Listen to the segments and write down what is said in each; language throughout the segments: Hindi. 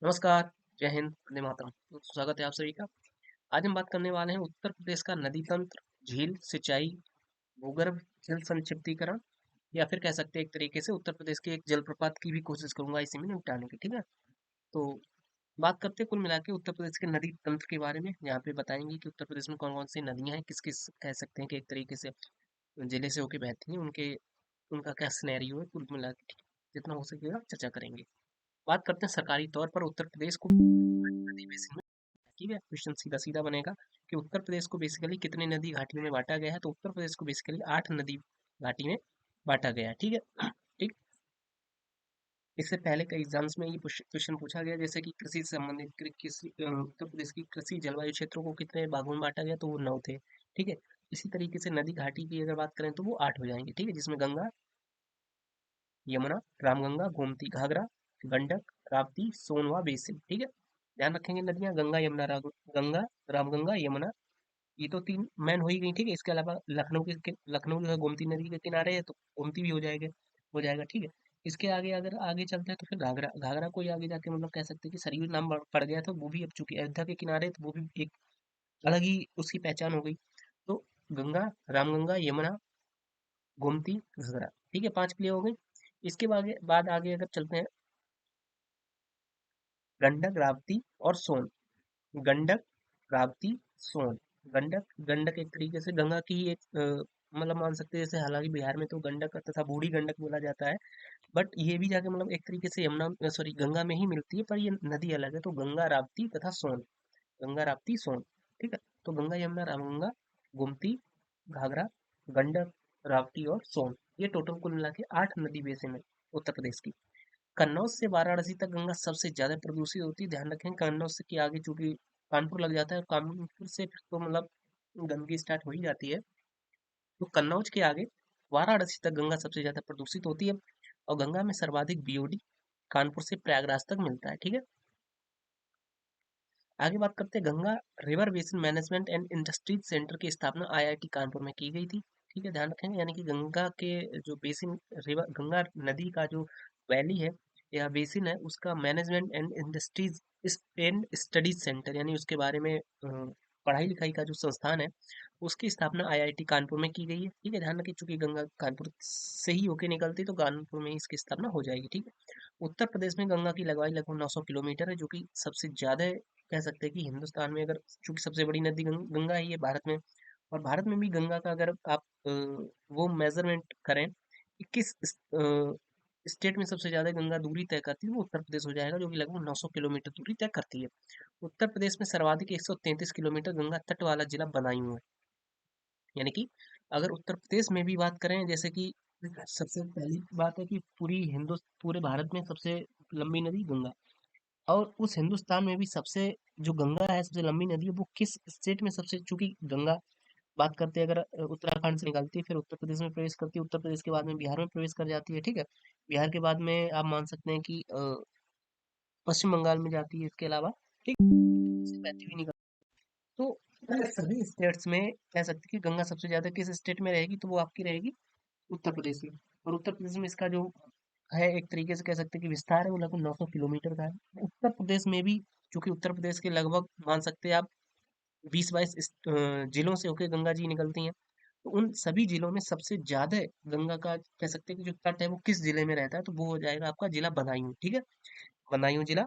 नमस्कार, जय हिंद, वंदे मातरम। स्वागत है आप सभी का। आज हम बात करने वाले हैं उत्तर प्रदेश का नदी तंत्र, झील, सिंचाई, भूगर्भ जल संक्षिप्तीकरण या फिर कह सकते हैं एक तरीके से उत्तर प्रदेश के एक जलप्रपात की भी कोशिश करूंगा इसी में निपटाने की, ठीक है? तो बात करते हैं कुल मिला के उत्तर प्रदेश के नदी तंत्र के बारे में, यहाँ पे बताएंगे कि उत्तर प्रदेश में कौन कौन सी नदियां हैं, किस किस कह सकते हैं कि एक तरीके से जिले से होके बहती हैं, उनके उनका क्या सिनेरियो है, कुल मिला के जितना हो सकेगा चर्चा करेंगे। बात करते हैं सरकारी तौर पर उत्तर प्रदेश को नदी बेसिन में, ठीक है? क्वेश्चन सीधा सीधा बनेगा कि उत्तर प्रदेश को बेसिकली कितने नदी घाटियों में बांटा गया है, तो उत्तर प्रदेश को बेसिकली 8 नदी घाटी में बांटा गया है, ठीक है? ठीक। इससे पहले कई एग्जाम्स में ये क्वेश्चन पूछा गया, जैसे कि कृषि से संबंधित किसी उत्तर प्रदेश की कृषि जलवायु क्षेत्रों को कितने भागों में बांटा गया, तो वो 9 थे, ठीक है? इसी तरीके से नदी घाटी की अगर बात करें तो वो 8 हो जाएंगे, ठीक है? जिसमें गंगा, यमुना, रामगंगा, गोमती, घाघरा, गंडक, राप्ती, सोनवा, बेसिन, ठीक है? ध्यान रखेंगे नदियां गंगा यमुना गंगा, रामगंगा, यमुना, ये तो तीन मैन हो ही गई, ठीक है? इसके अलावा लखनऊ जो है गोमती नदी के किनारे है, तो गोमती भी हो जाएगा, ठीक है? इसके आगे अगर आगे चलते हैं तो फिर घाघरा घाघरा को ही आगे जाके मतलब कह सकते हैं कि सरयू नाम पड़ गया, तो वो भी अब चूंकि अयोध्या के किनारे है, तो वो भी एक अलग ही उसकी पहचान हो गई। तो गंगा, रामगंगा, यमुना, गोमती, घाघरा, ठीक है? 5 क्लियर हो गई। इसके बाद आगे अगर चलते हैं, गंडक, राप्ती और सोन। गंडक, राप्ती, सोन। गंडक गंडक एक तरीके से गंगा की ही एक मतलब मान सकते हैं, जैसे हालांकि बिहार में तो गंडक तथा बूढ़ी गंडक बोला जाता है, बट ये भी जाके मतलब एक तरीके से यमुना सॉरी गंगा में ही मिलती है, पर ये नदी अलग है। तो गंगा, राप्ती तथा सोन, गंगा, राप्ती, सोन, ठीक है? तो गंगा, यमुना, रामगंगा, गोमती, घाघरा, गंडक, राप्ती और सोन, ये टोटल कुल मिला के 8 नदी बेसिन है उत्तर प्रदेश की। कन्नौज से वाराणसी तक गंगा सबसे ज्यादा प्रदूषित होती है। ध्यान रखें कन्नौज से के आगे चूंकि कानपुर लग जाता है, और कानपुर से फिर तो मतलब गंदगी स्टार्ट हो ही जाती है। तो कन्नौज के आगे वाराणसी तक गंगा सबसे ज्यादा प्रदूषित होती है, और गंगा में सर्वाधिक बीओडी कानपुर से प्रयागराज तक मिलता है, ठीक है? आगे बात करते हैं, Ganga river basin management and industries centre की स्थापना आईआईटी कानपुर में की गई थी, ठीक है? ध्यान रखेंगे, यानी कि गंगा के जो बेसिन, रिवर गंगा नदी का जो वैली है या बेसिन है, उसका management and industries and studies centre, यानी उसके बारे में पढ़ाई लिखाई का जो संस्थान है, उसकी स्थापना आईआईटी कानपुर में की गई है, ठीक है? ध्यान रखिए चूंकि गंगा कानपुर से ही होके निकलती है, तो कानपुर में ही इसकी स्थापना हो जाएगी, ठीक है? उत्तर प्रदेश में गंगा की लंबाई लगभग 900 किलोमीटर है, जो कि सबसे ज्यादा कह सकते हैं कि हिंदुस्तान में, अगर चूंकि सबसे बड़ी नदी गंगा ही है भारत में, और भारत में भी गंगा का अगर आप वो मेजरमेंट करें कि किस स्टेट में सबसे ज्यादा गंगा दूरी तय करती है, वो उत्तर प्रदेश हो जाएगा, जो कि लगभग 900 किलोमीटर दूरी तय करती है। उत्तर प्रदेश में सर्वाधिक 133 किलोमीटर गंगा तट वाला जिला बदायूं है, यानी कि अगर उत्तर प्रदेश में भी बात करें, जैसे कि सबसे पहली बात है कि पूरे भारत में सबसे लंबी नदी गंगा, और उस हिंदुस्तान में भी सबसे जो गंगा है सबसे लंबी नदी है, वो किस स्टेट में सबसे, चूंकि गंगा बात करते हैं अगर उत्तराखंड से निकलती है, फिर उत्तर प्रदेश में प्रवेश करती है, उत्तर प्रदेश के बाद में बिहार में प्रवेश कर जाती है, ठीक है? बिहार के बाद में आप मान सकते हैं कि पश्चिम बंगाल में जाती है, इसके अलावा ठीक से बहती हुई निकल, तो सभी स्टेट्स में कह सकते हैं कि गंगा सबसे ज्यादा किस स्टेट में रहेगी, तो वो आपकी रहेगी उत्तर प्रदेश में। और उत्तर प्रदेश में इसका जो है एक तरीके से कह सकते हैं कि विस्तार है, वो लगभग 900 किलोमीटर का है। उत्तर प्रदेश में भी चूंकि उत्तर प्रदेश के लगभग मान सकते हैं आप 20-22 जिलों से होकर गंगा जी निकलती हैं, तो उन सभी जिलों में सबसे ज्यादा गंगा का कह सकते हैं कि जो तट है वो किस जिले में रहता है, तो वो हो जाएगा आपका जिला बदायूं, ठीक है? बदायूं जिला,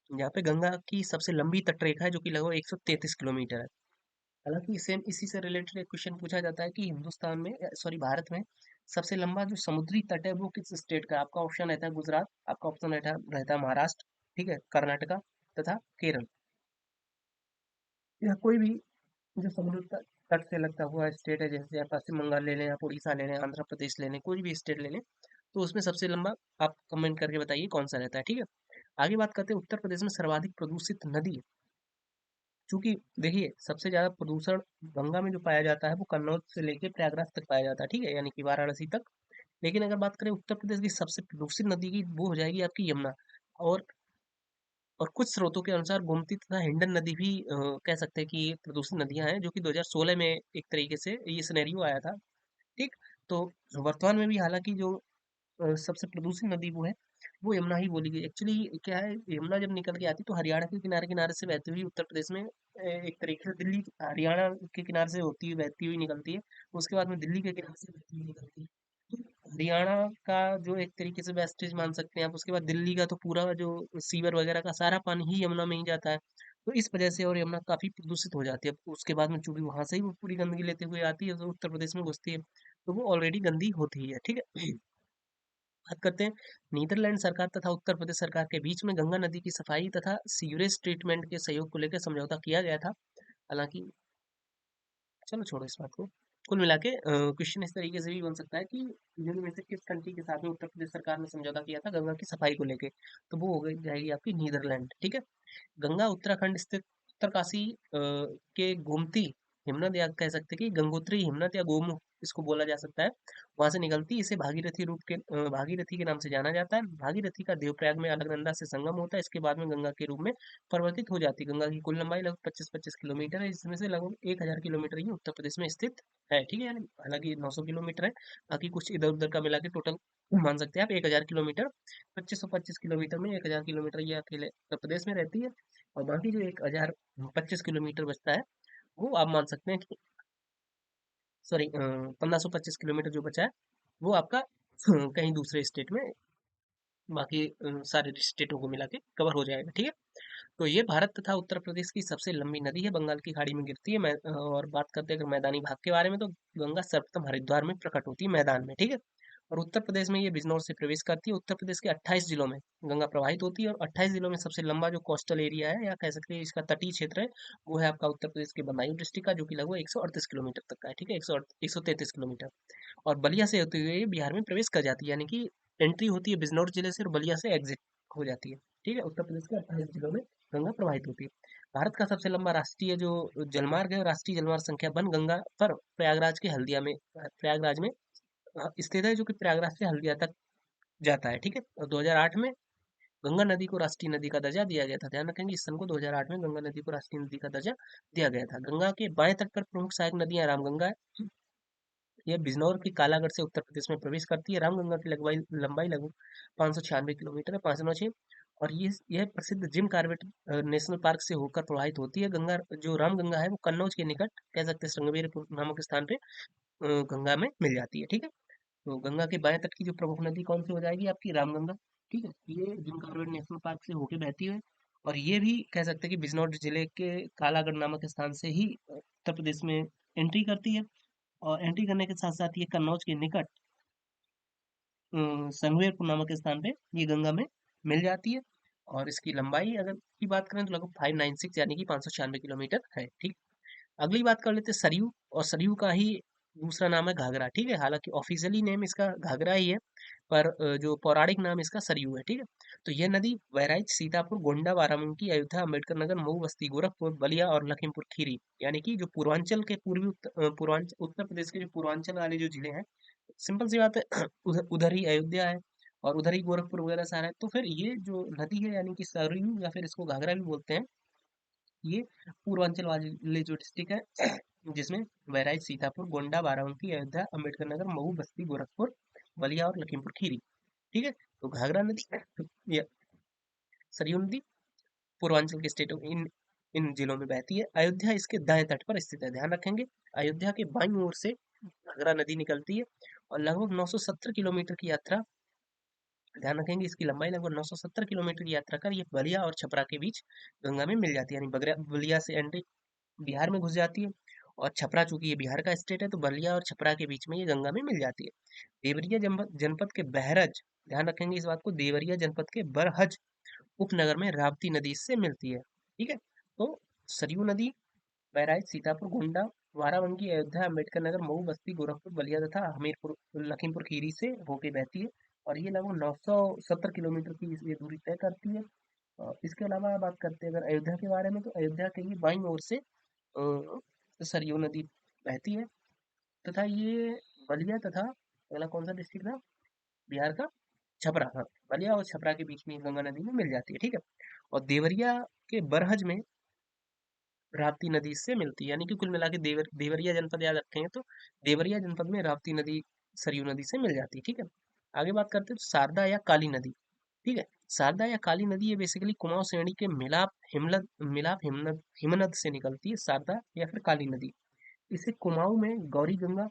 जहाँ पे गंगा की सबसे लंबी तट रेखा है, जो कि लगभग 133 किलोमीटर है। हालांकि सेम इसी से रिलेटेड एक क्वेश्चन पूछा जाता है कि हिंदुस्तान में सॉरी भारत में सबसे लंबा जो समुद्री तट है वो किस स्टेट का है? आपका ऑप्शन रहता है गुजरात, आपका ऑप्शन रहता है महाराष्ट्र, ठीक है, कर्नाटका तथा केरल, या कोई भी जो समुद्र तट से लगता हुआ स्टेट है, जैसे आप पश्चिम बंगाल ले लें, आप उड़ीसा ले लें, आंध्र प्रदेश ले लें, कोई भी स्टेट ले लें, तो उसमें सबसे लंबा आप कमेंट करके बताइए कौन सा रहता है, ठीक है? आगे बात करते हैं उत्तर प्रदेश में सर्वाधिक प्रदूषित नदी। चूंकि देखिए सबसे ज्यादा प्रदूषण गंगा में जो पाया जाता है वो कन्नौज से लेके प्रयागराज तक पाया जाता है, ठीक है, यानी कि वाराणसी तक। लेकिन अगर बात करें उत्तर प्रदेश की सबसे प्रदूषित नदी की, वो हो जाएगी आपकी यमुना। और और कुछ स्रोतों के अनुसार गोमती तथा हिंडन नदी भी कह सकते हैं कि ये प्रदूषित नदियां हैं, जो कि 2016 में एक तरीके से ये सिनेरियो आया था, ठीक? तो वर्तमान में भी हालांकि जो सबसे प्रदूषित नदी वो है वो यमुना ही बोली गई। एक्चुअली क्या है, यमुना जब निकल के आती है तो हरियाणा के किनारे किनारे से बहती हुई उत्तर प्रदेश में एक तरीके से दिल्ली हरियाणा के किनारे से होती हुई बहती हुई निकलती है। उसके बाद में दिल्ली के किनारे से बहती हुई निकलती है। तो हरियाणा का जो एक तरीके से वेस्टेज मान सकते हैं आप, उसके बाद दिल्ली का तो पूरा जो सीवर वगैरह का सारा पानी ही यमुना में ही जाता है। तो इस वजह से और यमुना काफी प्रदूषित हो जाती है। अब उसके बाद में चूंकि वहां से ही वो पूरी गंदगी लेते हुए आती है तो उत्तर प्रदेश में घुसती है, तो वो ऑलरेडी गंदी होती ही है, ठीक है। बात करते हैं नीदरलैंड सरकार तथा उत्तर प्रदेश सरकार के बीच में गंगा नदी की सफाई तथा सीवरेज ट्रीटमेंट के सहयोग को लेकर समझौता किया गया था। हालांकि चलो छोड़ो इस बात को। कुल मिला के क्वेश्चन इस तरीके से भी बन सकता है कि निम्न में से किस कंट्री के साथ में उत्तर प्रदेश सरकार ने समझौता किया था गंगा की सफाई को लेके, तो वो हो गई जाएगी आपकी नीदरलैंड, ठीक है। गंगा उत्तराखंड स्थित उत्तरकाशी के गोमती हिमनद, या कह सकते हैं कि गंगोत्री हिमनद या गोमुख इसको बोला जा सकता है, वहां से निकलती है। इसे भागीरथी के नाम से जाना जाता है। भागीरथी का देवप्रयाग में अलकनंदा से संगम होता है। इसके बाद में गंगा के रूप में परिवर्तित हो जाती है। गंगा की कुल लंबाई लगभग 25-25 किलोमीटर है, जिसमें से लगभग 1000 किलोमीटर ही उत्तर प्रदेश में स्थित है, ठीक है। यानी हालांकि 900 किलोमीटर है, बाकी कुछ इधर उधर का मिला के टोटल मान सकते हैं आप 1000 किलोमीटर। 2525 किलोमीटर में 1000 किलोमीटर ये अकेले उत्तर प्रदेश में रहती है। और बाकी जो 1025 किलोमीटर बचता है वो आप मान सकते हैं कि, सॉरी, 1525 किलोमीटर जो बचा है वो आपका कहीं दूसरे स्टेट में, बाकी सारे स्टेटों को मिला के कवर हो जाएगा, ठीक है। तो ये भारत तथा उत्तर प्रदेश की सबसे लंबी नदी है, बंगाल की खाड़ी में गिरती है। और बात करते हैं अगर मैदानी भाग के बारे में, तो गंगा सर्वप्रथम हरिद्वार में प्रकट होती है मैदान में, ठीक है। और उत्तर प्रदेश में ये बिजनौर से प्रवेश करती है। उत्तर प्रदेश के 28 जिलों में गंगा प्रवाहित होती है, और 28 जिलों में सबसे लंबा जो कोस्टल एरिया है, या कह सकते हैं इसका तटीय क्षेत्र है, वो है आपका उत्तर प्रदेश के बदायूं डिस्ट्रिक्ट का, जो कि लगभग 138 किलोमीटर तक का है, ठीक है। 133 किलोमीटर। और बलिया से होते हुए ये बिहार में प्रवेश कर जाती है, यानी कि एंट्री होती है बिजनौर जिले से और बलिया से एग्जिट हो जाती है, ठीक है। उत्तर प्रदेश के 28 जिलों में गंगा प्रवाहित होती है। भारत का सबसे लंबा राष्ट्रीय जो जलमार्ग है, राष्ट्रीय जलमार्ग संख्या वन गंगा पर प्रयागराज के हल्दिया में, प्रयागराज में स्थित है, जो कि प्रयागराज से हल्दिया तक जाता है, ठीक है। और 2008 में गंगा नदी को राष्ट्रीय नदी का दर्जा दिया गया था। ध्यान रखेंगे इस सन को 2008 में गंगा नदी को राष्ट्रीय नदी का दर्जा दिया गया था। गंगा के बाएं तट पर प्रमुख सहायक नदियां रामगंगा है। यह बिजनौर के कालागढ़ से उत्तर प्रदेश में प्रवेश करती है। रामगंगा की लंबाई लंबाई लगभग 596 किलोमीटर है, 596। और ये यह प्रसिद्ध जिम कार्बेट नेशनल पार्क से होकर प्रवाहित होती है। गंगा जो रामगंगा है वो कन्नौज के निकट, कह सकते हैं श्रृंगेरीपुर नामक स्थान पे गंगा में मिल जाती है, ठीक है। तो गंगा के बाएं तट की जो प्रमुख नदी कौन सी हो जाएगी आपकी, रामगंगा, ठीक है। ये जिम कॉर्बेट नेशनल पार्क से होके बहती है। और ये भी कह सकते हैं कि बिजनौर जिले के कालागढ़ नामक स्थान से ही उत्तर प्रदेश में एंट्री करती है। और एंट्री करने के साथ साथ ये कन्नौज के निकट संगमेरपुर नामक स्थान पे ये गंगा में मिल जाती है। और इसकी लंबाई अगर की बात करें तो लगभग 596 यानी कि 596 किलोमीटर है, ठीक। अगली बात कर लेते हैं सरयू, और सरयू का ही दूसरा नाम है घाघरा, ठीक है। हालांकि ऑफिशियली नेम इसका घाघरा ही है, पर जो पौराणिक नाम इसका सरयू है, ठीक है। तो यह नदी बहराइच, सीतापुर, गोंडा, बाराबंकी, अयोध्या, अम्बेडकर नगर, मऊ, बस्ती, गोरखपुर, बलिया और लखीमपुर खीरी, यानी कि जो पूर्वांचल के पूर्वांचल उत्तर प्रदेश के जो पूर्वांचल वाले जो जिले हैं, सिंपल सी बात है उधर उधर ही अयोध्या है और उधर ही गोरखपुर वगैरह सारा है। तो फिर ये जो नदी है यानी कि सरयू, या फिर इसको घाघरा भी बोलते हैं, ये पूर्वांचल वाले जो डिस्ट्रिक्ट है जिसमें बहराइच, सीतापुर, गोंडा, बाराबंकी, अयोध्या, अम्बेडकर नगर, मऊ, बस्ती, गोरखपुर, बलिया और लखीमपुर खीरी, ठीक है। तो घाघरा नदी या सरयू नदी पूर्वांचल के स्टेटों इन इन जिलों में बहती है। अयोध्या इसके दाएं तट पर स्थित है, ध्यान रखेंगे। अयोध्या के बाईं ओर से घाघरा नदी निकलती है और लगभग 970 किलोमीटर की यात्रा, ध्यान रखेंगे इसकी लंबाई लगभग 970 किलोमीटर की यात्रा कर ये बलिया और छपरा के बीच गंगा में मिल जाती है। यानी बलिया से एंट्री बिहार में घुस जाती है, और छपरा चूंकि ये बिहार का स्टेट है तो बलिया और छपरा के बीच में ये गंगा में मिल जाती है। देवरिया जनपद जनपद के बहरज, ध्यान रखेंगे इस बात को, देवरिया जनपद के बरहज उपनगर में राप्ती नदी इससे मिलती है, ठीक है। तो सरयू नदी बहराइच, सीतापुर, गोंडा, बाराबंकी, अयोध्या, अम्बेडकर नगर, मऊ, बस्ती, गोरखपुर, बलिया तथा हमीरपुर, लखीमपुर खीरी से होके बहती है। और ये लगभग 970 किलोमीटर की ये दूरी तय करती है। इसके अलावा बात करते हैं अगर अयोध्या के बारे में, तो अयोध्या के ही बाईं ओर से सरयू नदी बहती है, तथा ये बलिया तथा अगला कौन सा डिस्ट्रिक्ट था बिहार का, छपरा, हाँ, बलिया और छपरा के बीच में ये गंगा नदी में मिल जाती है, ठीक है। और देवरिया के बरहज में राप्ती नदी से मिलती है, यानी कि कुल मिला के देवरिया जनपद याद रखेंगे तो देवरिया जनपद में राप्ती नदी सरयू नदी से मिल जाती है, ठीक है। आगे बात करते हैं तो शारदा या काली नदी, ठीक है। शारदा या काली नदी ये बेसिकली कुमाऊं श्रेणी के मिलाप हिमनद से निकलती है, शारदा या फिर काली नदी। इसे कुमाऊं में गौरी गंगा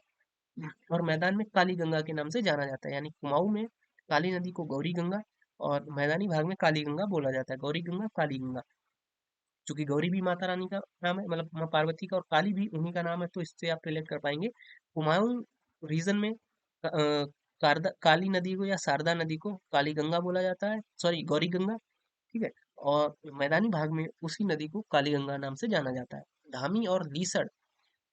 और मैदान में काली गंगा के नाम से जाना जाता है। यानी कुमाऊं में काली नदी को गौरी गंगा और मैदानी भाग में काली गंगा बोला जाता है। गौरी गंगा, काली गंगा। चूंकि गौरी भी माता रानी का नाम है, मतलब माँ पार्वती का, और काली भी उन्हीं का नाम है, तो इससे आप रिलेट कर पाएंगे। कुमाऊं रीजन में काली नदी को या शारदा नदी को काली गंगा बोला जाता है, सॉरी गौरी गंगा। ठीक है। और मैदानी भाग में उसी नदी को काली गंगा नाम से जाना जाता है। धामी और लीसड़,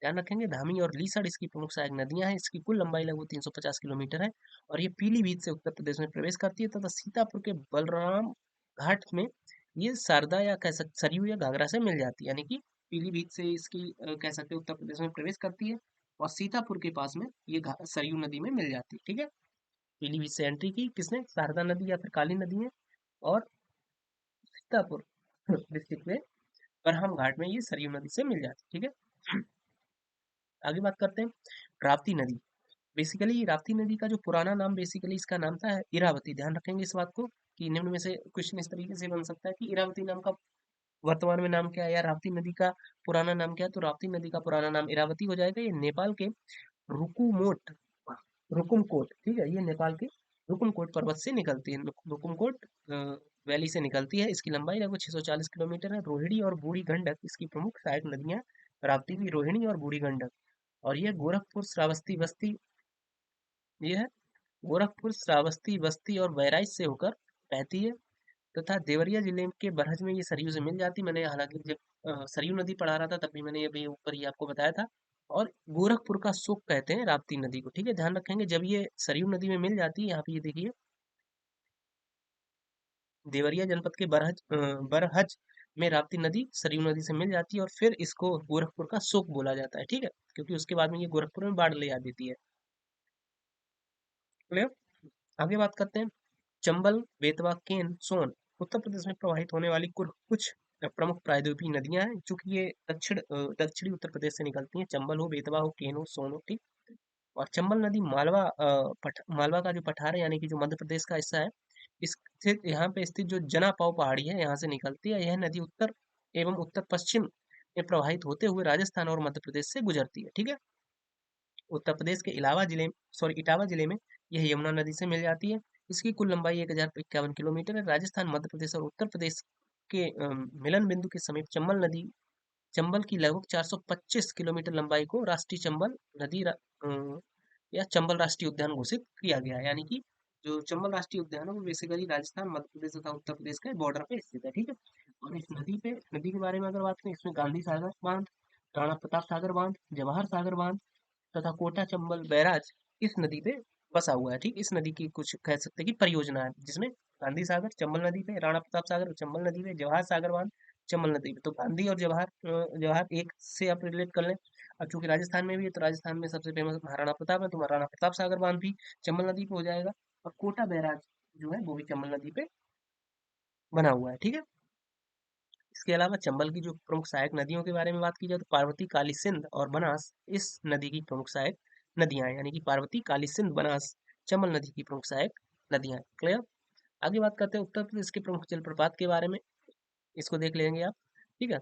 ध्यान रखेंगे, धामी और लीसड़ इसकी प्रमुख सहायक नदियां हैं। इसकी कुल लंबाई लगभग 350 किलोमीटर है और ये पीलीभीत से उत्तर प्रदेश में प्रवेश करती है तथा सीतापुर के बलराम घाट में ये शारदा या कह सकते सरयू या घाघरा से मिल जाती है। यानी कि पीलीभीत से इसकी कह सकते हैं उत्तर प्रदेश में प्रवेश करती है और सीतापुर के पास में ये सरयू नदी में मिल जाती है। ठीक है। पीलीभीत से एंट्री की किसने, शारदा नदी या फिर काली नदी में, और सीतापुर डिस्ट्रिक्ट में बरहम घाट में ये सरयू नदी से मिल जाती है। ठीक है। आगे बात करते हैं राप्ती नदी। बेसिकली राप्ती नदी का जो पुराना नाम, बेसिकली इसका नाम था इरावती। ध्यान रखेंगे इस बात को कि निम्न में से क्वेश्चन इस तरीके से बन सकता है कि इरावती नाम का वर्तमान में नाम क्या है, या राप्ती नदी का पुराना नाम क्या है। तो राप्ती नदी का पुराना नाम इरावती हो जाएगा। ये नेपाल के रुकुमोट रुकुमकोट, ठीक है, ये नेपाल के रुकुमकोट पर्वत से निकलती है। रुकुमकोट वैली से निकलती है। इसकी लंबाई लगभग 640 किलोमीटर है। रोहिणी और बूढ़ी गंडक इसकी प्रमुख सहायक नदियां, राप्ती की रोहिणी और बूढ़ी गंडक। और यह गोरखपुर, श्रावस्ती, बस्ती, ये है गोरखपुर, श्रावस्ती, बस्ती और बहराइच से होकर बहती है तथा देवरिया जिले के बरहज में ये सरयू से मिल जाती। मैंने हालांकि जब सरयू नदी पढ़ा रहा था तब भी मैंने ये भी ऊपर ही आपको बताया था। और गोरखपुर का सुख कहते हैं राप्ती नदी को। ठीक है, ध्यान रखेंगे जब ये सरयू नदी में मिल जाती है, यहाँ पे ये देखिए देवरिया जनपद के बरहज में राप्ती नदी सरयू नदी से मिल जाती है और फिर इसको गोरखपुर का सुख बोला जाता है। ठीक है, क्योंकि उसके बाद में ये गोरखपुर में बाढ़ ले आ देती है। क्लियर। आगे बात करते हैं चंबल, बेतवा, केन, सोन। उत्तर प्रदेश में प्रवाहित होने वाली कुछ प्रमुख प्रायद्वीपीय नदियां हैं, चूंकि ये दक्षिणी उत्तर प्रदेश से निकलती हैं। चंबल हो, बेतवा हो, केन हो, सोन हो। ठीक। और चंबल नदी मालवा का जो पठार है, यानी कि जो मध्य प्रदेश का हिस्सा है, इस स्थित यहाँ पे स्थित जो जना पाव पहाड़ी है, यहाँ से निकलती है। यह नदी उत्तर एवं उत्तर पश्चिम में प्रवाहित होते हुए राजस्थान और मध्य प्रदेश से गुजरती है। ठीक है। उत्तर प्रदेश के इटावा जिले में यह यमुना नदी से मिल जाती है। इसकी कुल लंबाई 1051 किलोमीटर है। राजस्थान, मध्य प्रदेश और उत्तर प्रदेश के मिलन बिंदु के समीप चंबल की लगभग 425 किलोमीटर लंबाई को राष्ट्रीय चंबल नदी या चंबल राष्ट्रीय उद्यान घोषित किया गया है। यानी कि जो चंबल राष्ट्रीय उद्यान है वो बेसिकली राजस्थान, मध्य प्रदेश तथा उत्तर प्रदेश के बॉर्डर पे स्थित है। ठीक है। और इस नदी के बारे में अगर बात करें, इसमें गांधी सागर बांध, राणा प्रताप सागर बांध, जवाहर सागर बांध तथा कोटा चंबल बैराज इस नदी पे बसा हुआ है। ठीक, इस नदी की कुछ कह सकते हैं कि परियोजना है, जिसमें गांधी सागर चंबल नदी पे, राणा प्रताप सागर चंबल नदी पे, जवाहर सागर बांध चंबल नदी पे। तो गांधी और जवाहर एक से आप रिलेट कर लें। अब चूंकि राजस्थान में भी है तो राजस्थान में सबसे फेमस महाराणा प्रताप है, तो महाराणा प्रताप सागर बांध भी चंबल नदी पे हो जाएगा। और कोटा बैराज जो है वो भी चंबल नदी पे बना हुआ है। ठीक है। इसके अलावा चंबल की जो प्रमुख सहायक नदियों के बारे में बात की जाए तो पार्वती, काली सिंध और बनास इस नदी की प्रमुख सहायक नदियां हैं। यानी कि पार्वती, काली सिंध, बनास चंबल नदी की प्रमुख सहायक नदियां हैं। क्लियर। आगे बात करते हैं उत्तर प्रदेश के प्रमुख जलप्रपात के बारे में। इसको देख लेंगे आप। ठीक है।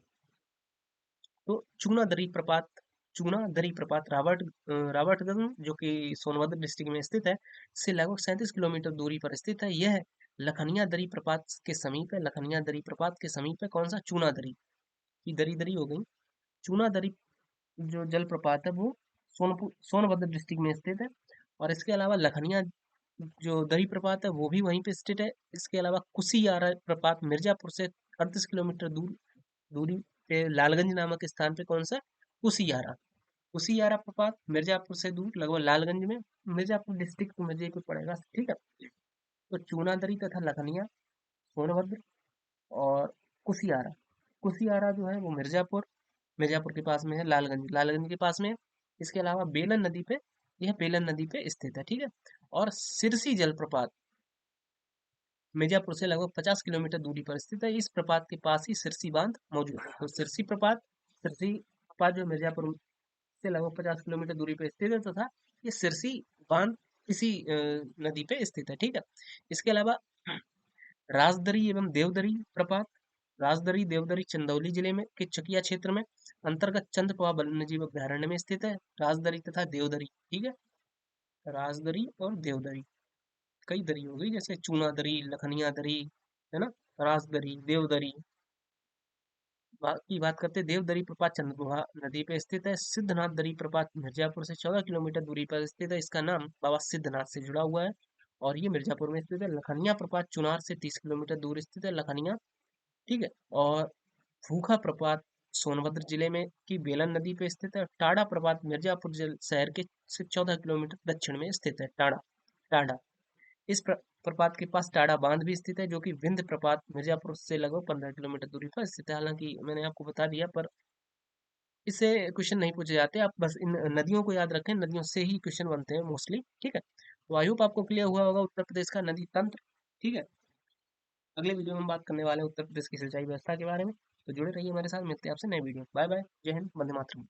तो चूना दरी प्रपात रावटगंज जो कि सोनभद्र डिस्ट्रिक्ट में स्थित है, से लगभग 37 किलोमीटर दूरी पर स्थित है। यह लखनिया दरी प्रपात के समीप है। लखनिया दरी प्रपात के समीप है कौन सा, चूना दरी की दरी दरी हो गई। चूना दरी जो जलप्रपात है वो सोनभद्र डिस्ट्रिक्ट में स्थित है। और इसके अलावा लखनिया जो दरी प्रपात है वो भी वहीं पे स्थित है। इसके अलावा कुसियारा प्रपात मिर्जापुर से 38 किलोमीटर दूरी पे लालगंज नामक स्थान पे कौन सा, कुसियारा। कुसियारा प्रपात मिर्जापुर से दूर लगभग लालगंज में, मिर्जापुर डिस्ट्रिक्ट मिर्जापुर पड़ेगा। ठीक है। तो चूनादरी तथा लखनिया, सोनभद्र और कुसियारा। कुसियारा जो है वो मिर्जापुर के पास में है। लालगंज के पास में है। इसके अलावा बेलन नदी पे, यह बेलन नदी पे स्थित है। ठीक है। और सिरसी जलप्रपात मिर्जापुर से लगभग 50 किलोमीटर दूरी पर स्थित है। इस प्रपात के पास ही सिरसी बांध मौजूद है। तो सिरसी प्रपात जो मिर्जापुर से लगभग 50 किलोमीटर दूरी पर स्थित है तथा ये सिरसी बांध इसी नदी पे स्थित है। ठीक है। इसके अलावा राजदरी एवं देवदरी प्रपात। राजदरी देवदरी चंदौली जिले में के चकिया क्षेत्र में अंतर्गत चंद्रपुआ वन्यजीव अभयारण्य में स्थित है। राजदरी तथा देवदरी, ठीक है। राजदरी और देवदरी, कई दरी हो गई, जैसे चूना दरी, लखनिया दरी, है ना। राजदरी, देवदरी। की बात करते हैं, देवदरी प्रपात चंद्रपुआ नदी पे स्थित है। सिद्धनाथ दरी प्रपात मिर्जापुर से 14 किलोमीटर दूरी पर स्थित है। इसका नाम बाबा सिद्धनाथ से जुड़ा हुआ है और ये मिर्जापुर में स्थित है। लखनिया प्रपात चुनार से 30 किलोमीटर दूर स्थित है, लखनिया, ठीक है। और फूखा प्रपात सोनभद्र जिले में की बेलन नदी पे स्थित है। टाड़ा प्रपात मिर्जापुर शहर के से 14 किलोमीटर दक्षिण में स्थित है, टाड़ा। टाड़ा, इस प्रपात के पास टाड़ा बांध भी स्थित है, जो कि विंध्य प्रपात मिर्जापुर से लगभग 15 किलोमीटर दूरी पर स्थित है। हालांकि मैंने आपको बता दिया, पर इससे क्वेश्चन नहीं पूछे जाते। आप बस इन नदियों को याद रखें, नदियों से ही क्वेश्चन बनते हैं मोस्टली, ठीक है। तो आई होप आपको क्लियर हुआ होगा उत्तर प्रदेश का नदी तंत्र, ठीक है। अगले वीडियो में हम बात करने वाले हैं उत्तर प्रदेश की सिंचाई व्यवस्था के बारे में। तो जुड़े रहिए हमारे साथ, मिलते हैं आपसे नए वीडियो। बाय बाय, जय हिंद, वंदे मातरम।